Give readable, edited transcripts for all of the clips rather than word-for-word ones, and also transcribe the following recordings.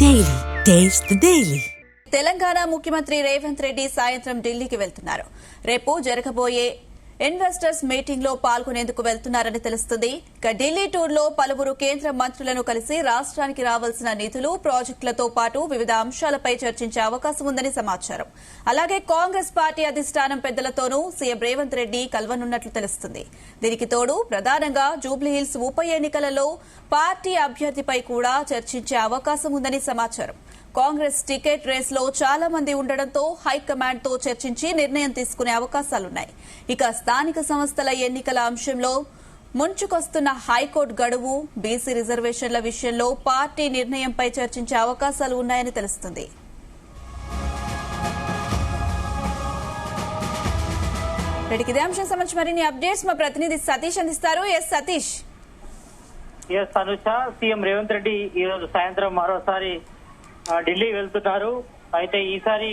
Daily. Taste the Daily. Telangana ముఖ్యమంత్రి రేవంత్ రెడ్డి సాయంత్రం ఢిల్లీకి వెళ్తున్నారు. రేపు జరగబోయే ఇన్వెస్టర్స్ మీటింగ్ లో పాల్గొనేందుకు వెళ్తున్నారని తెలుస్తుంది. ఢిల్లీ టూర్ లో పలువురు కేంద్ర మంత్రులను కలిసి రాష్ట్రానికి రావాల్సిన నిధులు, ప్రాజెక్టులతో పాటు వివిధ అంశాలపై చర్చించే అవకాశం ఉందని సమాచారం. అలాగే కాంగ్రెస్ పార్టీ అధిష్టానం పెద్దలతోనూ సీఎం రేవంత్ రెడ్డి కలవనున్నట్లు తెలుస్తుంది. దీనికి తోడు ప్రధానంగా జూబ్లీహిల్స్ ఉప ఎన్నికలలో పార్టీ అభ్యర్థిపై కూడా చర్చించే అవకాశం ఉందని సమాచారం. కాంగ్రెస్ టికెట్ రేసులో చాలా మంది ఉండడంతో హైకమాండ్ తో చర్చించి నిర్ణయం తీసుకునే అవకాశాలున్నాయి. ఇక స్థానిక సంస్థల ఎన్నికల అంశంలో ముంచుకొస్తున్న హైకోర్టు గడువు, బీసీ రిజర్వేషన్ల విషయంలో పార్టీ నిర్ణయంపై చర్చించే అవకాశాలు ఉన్నాయని తెలుస్తుంది. ఇదే అంశం సంబంధించి మరిన్ని అప్డేట్స్ మా ప్రతినిధి సతీష్ అందిస్తారు. సతీష్. అనుష, సీఎం రేవంత్ రెడ్డి ఈ రోజు సాయంత్రం మరోసారి ఢిల్లీ వెళ్తున్నారు. అయితే ఈసారి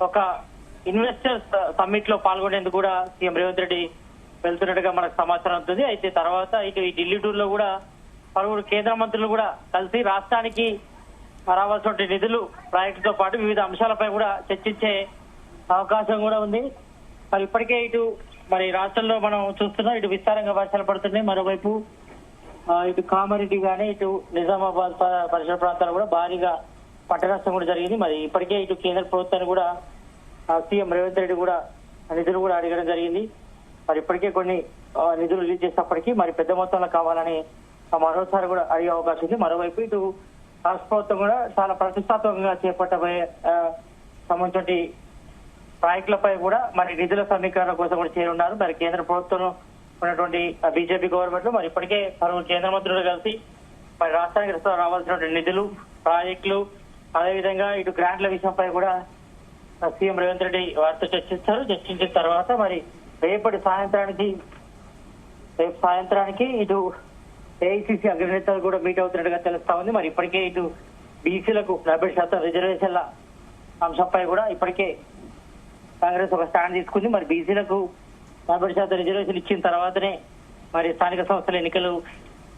ఒక ఇన్వెస్టర్స్ సమ్మిట్ లో పాల్గొనేందుకు కూడా సీఎం రేవంత్ రెడ్డి వెళ్తున్నట్టుగా మనకు సమాచారం అవుతుంది. అయితే తర్వాత ఇటు ఈ ఢిల్లీ టూర్ లో కూడా పలువురు కేంద్ర మంత్రులు కూడా కలిసి రాష్ట్రానికి రావాల్సిన నిధులు, ప్రాజెక్టుతో పాటు వివిధ అంశాలపై కూడా చర్చించే అవకాశం కూడా ఉంది. మరి ఇప్పటికే మరి రాష్ట్రంలో మనం చూస్తున్నాం, ఇటు విస్తారంగా వర్షాలు పడుతున్నాయి. మరోవైపు ఇటు కామారెడ్డి గానీ, ఇటు నిజామాబాద్ పరిసర ప్రాంతాలు కూడా భారీగా పంట నష్టం కూడా జరిగింది. మరి ఇప్పటికే ఇటు కేంద్ర ప్రభుత్వాన్ని కూడా సీఎం రేవంత్ రెడ్డి కూడా నిధులు కూడా అడగడం జరిగింది. మరి ఇప్పటికే కొన్ని నిధులు రిలీజ్ చేసినప్పటికీ మరి పెద్ద మొత్తంలో కావాలని మరోసారి కూడా అడిగే అవకాశం ఉంది. మరోవైపు ఇటు రాష్ట్ర ప్రభుత్వం కూడా చాలా ప్రతిష్టాత్మకంగా చేపట్టబోయే సంబంధించిన ప్రాజెక్టులపై కూడా మరి నిధుల సమీకరణ కోసం కూడా చేరున్నారు. మరి కేంద్ర ప్రభుత్వం ఉన్నటువంటి బీజేపీ గవర్నమెంట్ లో మరి ఇప్పటికే పలువురు కేంద్ర మంత్రులు కలిసి మరి రాష్ట్రానికి రావాల్సినటువంటి నిధులు, ప్రాజెక్టులు, అదేవిధంగా ఇటు గ్రాంట్ల విషయంపై కూడా సీఎం రేవంత్ రెడ్డి వారితో చర్చిస్తారు. చర్చించిన తర్వాత మరి రేపు సాయంత్రానికి ఇటు ఏఐసిసి అగ్రనేతలు కూడా మీట్ అవుతున్నట్టుగా తెలుస్తా ఉంది. మరి ఇప్పటికే ఇటు బీసీలకు 40% రిజర్వేషన్ల అంశంపై కూడా ఇప్పటికే కాంగ్రెస్ ఒక స్టాండ్ తీసుకుంది. మరి బీసీలకు 40% రిజర్వేషన్ ఇచ్చిన తర్వాతనే మరి స్థానిక సంస్థల ఎన్నికలు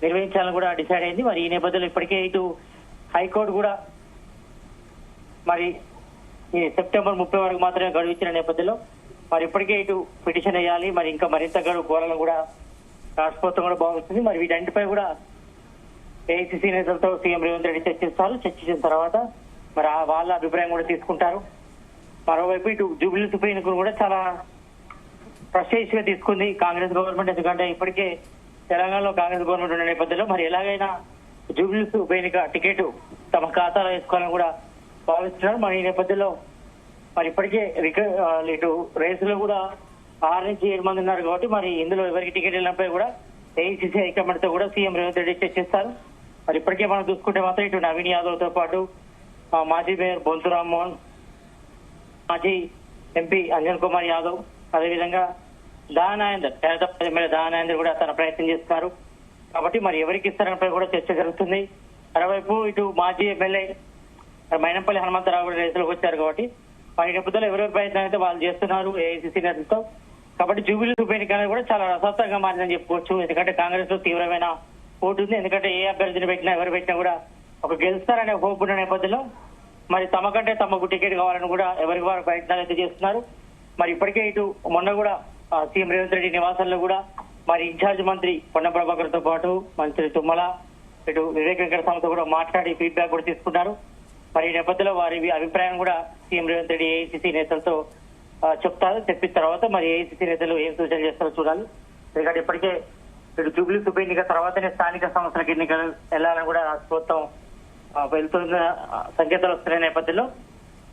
నిర్వహించాలని కూడా డిసైడ్ అయింది. మరి ఈ నేపథ్యంలో ఇప్పటికే ఇటు హైకోర్టు కూడా మరి ఈ సెప్టెంబర్ 30 వరకు మాత్రమే గడువు ఇచ్చిన నేపథ్యంలో మరి ఇప్పటికే ఇటు పిటిషన్ వేయాలి, మరి ఇంకా మరింత గడువు కోరాలని కూడా రాష్ట్ర ప్రభుత్వం కూడా భావిస్తుంది. మరి వీటన్నిటిపై కూడా ఏఐసిసి నేతలతో సీఎం రేవంత్ రెడ్డి చర్చిస్తారు. చర్చించిన తర్వాత మరి వాళ్ళ అభిప్రాయం కూడా తీసుకుంటారు. మరోవైపు ఇటు జూబ్లీహిల్స్ ఉప ఎన్నికలు కూడా చాలా ప్రెస్టీజ్ గా తీసుకుంది కాంగ్రెస్ గవర్నమెంట్. ఎందుకంటే ఇప్పటికే తెలంగాణలో కాంగ్రెస్ గవర్నమెంట్ ఉన్న నేపథ్యంలో మరి ఎలాగైనా జూబ్లీహిల్స్ ఉప ఎన్నిక టికెట్ తమ ఖాతాలో వేసుకోవాలని కూడా భావిస్తున్నారు. మరి ఈ నేపథ్యంలో మరి ఇప్పటికే ఇటు రేసులో కూడా 6 నుంచి 7 మంది ఉన్నారు కాబట్టి మరి ఇందులో ఎవరికి టికెట్ వెళ్ళినపై కూడా ఏఐసిసి హైకమాండ్ తో కూడా సీఎం రేవంత్ రెడ్డి చర్చిస్తారు. మరి ఇప్పటికే మనం చూసుకుంటే మాత్రం ఇటు నవీన్ యాదవ్ తో పాటు మాజీ మేయర్ బొంతు రామ్మోహన్, మాజీ ఎంపీ అంజన్ కుమార్ యాదవ్, అదేవిధంగా దానాయందర్, హైదరాబాద్ ఎమ్మెల్యే దానాయందర్ కూడా తన ప్రయత్నం చేస్తున్నారు. కాబట్టి మరి ఎవరికి ఇస్తారనిపై కూడా చర్చ జరుగుతుంది. మరోవైపు ఇటు మాజీ ఎమ్మెల్యే మైనంపల్లి హనుమంతరావు కూడా రేసులోకి వచ్చారు. కాబట్టి మరి నేపథ్యంలో ఎవరెవరి ప్రయత్నం అయితే వాళ్ళు చేస్తున్నారు ఏఐసిసి నేతలతో. కాబట్టి జూబ్లీహిల్స్ ఉప ఎన్నిక కూడా చాలా రసవత్తంగా మారిందని చెప్పుకోవచ్చు. ఎందుకంటే కాంగ్రెస్ లో తీవ్రమైన పోటీ ఉంది. ఎందుకంటే ఏ అభ్యర్థిని పెట్టినా, ఎవరు పెట్టినా కూడా ఒక గెలుస్తారనే హోప్ ఉన్న నేపథ్యంలో మరి తమకు టికెట్ కావాలని కూడా ఎవరికి వారు ప్రయత్నాలు అయితే చేస్తున్నారు. మరి ఇప్పటికే ఇటు మొన్న కూడా సీఎం రేవంత్ రెడ్డి నివాసంలో కూడా మరి ఇన్ఛార్జ్ మంత్రి పొన్నం ప్రభాకర్ తో పాటు మంత్రి తుమ్మల, ఇటు వివేక్ వెంకటస్వామితో కూడా మాట్లాడి ఫీడ్బ్యాక్ కూడా తీసుకున్నారు. మరి ఈ నేపథ్యంలో వారి అభిప్రాయం కూడా సీఎం రేవంత్ రెడ్డి ఏఐసిసి నేతలతో చెప్తారు. చెప్పిన తర్వాత మరి ఏఐసిసి నేతలు ఏం సూచనలు చేస్తారో చూడాలి. ఎందుకంటే ఇప్పటికే ఇటు జూబ్లీహిల్స్ ఉప ఎన్నిక తర్వాతనే స్థానిక సంస్థలకు ఎన్నికలు వెళ్లాలని కూడా రాష్ట్ర ప్రభుత్వం వెళ్తున్న సంకేతాలు వస్తున్న నేపథ్యంలో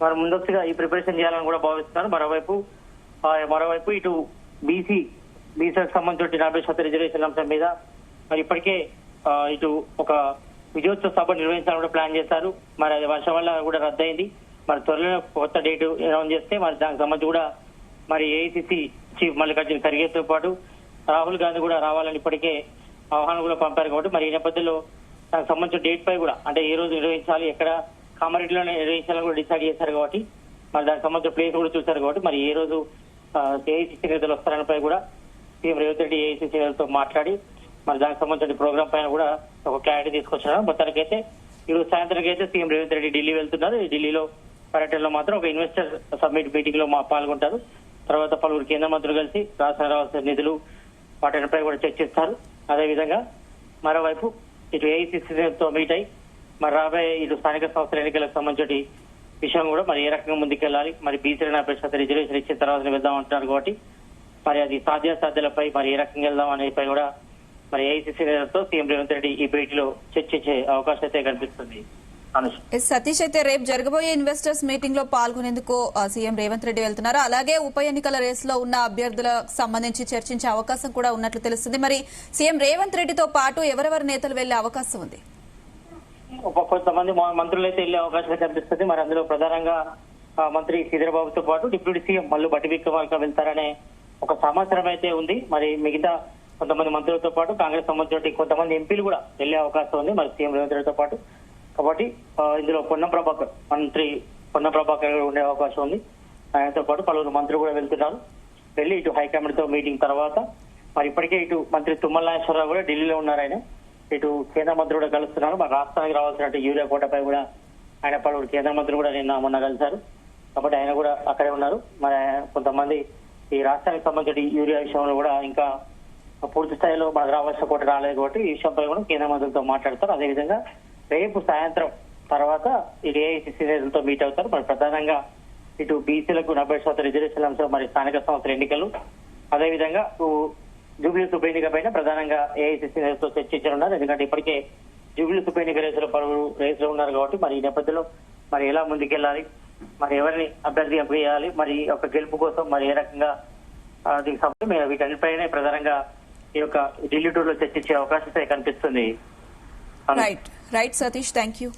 మరి ముందస్తుగా ఈ ప్రిపరేషన్ చేయాలని కూడా భావిస్తున్నారు. మరోవైపు ఇటు బీసీలకు సంబంధించిన 40% రిజర్వేషన్ అంశం మీద మరి ఇప్పటికే ఇటు ఒక విజయోత్సవ సభ నిర్వహించాలని కూడా ప్లాన్ చేశారు. మరి అది వర్షం వల్ల కూడా రద్దయింది. మరి త్వరలో కొత్త డేట్ అనౌన్స్ చేస్తే మరి దానికి సంబంధించి కూడా మరి ఏఐసిసి చీఫ్ మల్లికార్జున ఖర్గేతో పాటు రాహుల్ గాంధీ కూడా రావాలని ఇప్పటికే ఆహ్వానం కూడా పంపారు. కాబట్టి మరి ఈ నేపథ్యంలో దానికి సంబంధించిన డేట్ పై కూడా అంటే ఏ రోజు నిర్వహించాలి, ఎక్కడ కామారెడ్డిలోనే నిర్వహించాలని కూడా డిసైడ్ చేశారు. కాబట్టి మరి దానికి సంబంధించిన ప్లేస్ కూడా చూశారు. కాబట్టి మరి ఏ రోజు ఏఐసిసి నేతలు వస్తారనిపై కూడా సీఎం రేవంత్ రెడ్డి ఏఐసిసి నేతలతో మాట్లాడి మరి దానికి సంబంధించిన ప్రోగ్రామ్ పైన కూడా ఒక క్లారిటీ తీసుకొచ్చారు. మొత్తానికైతే ఈరోజు సాయంత్రం అయితే సీఎం రేవంత్ రెడ్డి ఢిల్లీ వెళ్తున్నారు. ఈ ఢిల్లీలో పర్యటనలో మాత్రం ఒక ఇన్వెస్టర్ సమ్మిట్ మీటింగ్ లో పాల్గొంటారు. తర్వాత పలువురు కేంద్ర మంత్రులు కలిసి రాష్ట్ర రావాల్సిన నిధులు వాటిపై కూడా చర్చిస్తారు. అదేవిధంగా మరోవైపు ఇటు ఏఐసిసితో మీట్ అయి మరి రాబోయే ఇటు స్థానిక సంస్థల ఎన్నికలకు సంబంధించి విషయం కూడా మరి ఏ రకంగా ముందుకెళ్లాలి, మరి బీసీల 40% రిజర్వేషన్ ఇచ్చిన తర్వాత వెళ్దాం అంటున్నారు కాబట్టి మరి అది సాధ్యాసాధ్యాలపై మరి ఏ రకంగా వెళ్దాం అనేపై కూడా మరి ఏఐసిసి నేతలతో సీఎం రేవంత్ రెడ్డి ఈ భేటీలో చర్చించే అవకాశం అయితే కనిపిస్తుంది. సతీష్, అయితే రేపు జరగబోయే ఇన్వెస్టర్స్ మీటింగ్ లో పాల్గొనేందుకు సీఎం రేవంత్ రెడ్డి వెళ్తున్నారు. అలాగే ఉప ఎన్నికల రేసులో ఉన్న అభ్యర్థులకు సంబంధించి చర్చించే అవకాశం కూడా ఉన్నట్లు తెలుస్తుంది. మరి సీఎం రేవంత్ రెడ్డితో పాటు ఎవరెవరు నేతలు వెళ్లే అవకాశం ఉంది? కొంతమంది మంత్రులు అయితే వెళ్లే అవకాశం కనిపిస్తుంది. మరి అందులో ప్రధానంగా మంత్రి శ్రీధరబాబుతో పాటు డిప్యూటీ సీఎం మల్లు బట్టి విక్రమార్క వెళ్తారనే ఒక సమాచారం అయితే ఉంది. మరి మిగతా కొంతమంది మంత్రులతో పాటు కాంగ్రెస్ సంబంధించిన కొంతమంది ఎంపీలు కూడా వెళ్లే అవకాశం ఉంది మరి సీఎం రేవంత్ రెడ్డితో పాటు. కాబట్టి ఇందులో మంత్రి పొన్నం ప్రభాకర్ ఉండే అవకాశం ఉంది. ఆయనతో పాటు పలువురు మంత్రులు కూడా వెళ్తున్నారు. వెళ్లి ఇటు హైకమాండ్ తో మీటింగ్ తర్వాత మరి ఇప్పటికే ఇటు మంత్రి తుమ్మల నాగేశ్వరరావు కూడా ఢిల్లీలో ఉన్నారు. ఆయన ఇటు కేంద్ర మంత్రులు కూడా కలుస్తున్నారు. మరి రాష్ట్రానికి రావాల్సిన యూరియా కోటపై కూడా ఆయన పలువురు కేంద్ర మంత్రులు కూడా మొన్న కలిశారు. కాబట్టి ఆయన కూడా అక్కడే ఉన్నారు. మరి కొంతమంది ఈ రాష్ట్రానికి సంబంధించిన యూరియా విషయంలో కూడా ఇంకా పూర్తి స్థాయిలో మనకు రావాల్సిన కోట రాలేదు కాబట్టి ఈ విషయంపై కూడా కేంద్ర మంత్రులతో మాట్లాడతారు. అదేవిధంగా రేపు సాయంత్రం తర్వాత ఈ ఏఐసిసి నేతలతో మీట్ అవుతారు. మరి ప్రధానంగా ఇటు బీసీలకు 40% రిజర్వేషన్ అంశం, మరి స్థానిక సంస్థల ఎన్నికలు, అదేవిధంగా జూబ్లీస్ ఉప ఎన్నిక పైన ప్రధానంగా ఏఐసిసి నేతలతో చర్చించనున్నారు. ఎందుకంటే ఇప్పటికే జూబ్లీస్ ఉప ఎన్నిక పలువురు రేసులో ఉన్నారు కాబట్టి మరి ఈ నేపథ్యంలో మరి ఎలా ముందుకెళ్లాలి, మరి ఎవరిని అభ్యర్థి చేయాలి, మరి ఒక గెలుపు కోసం మరి ఏ రకంగా దీనికి సంబంధించి వీటన్నిపైనే ప్రధానంగా ఈ యొక్క ఢిల్లీ టూర్ లో చర్చించే అవకాశం కనిపిస్తుంది. Right Satish, thank you.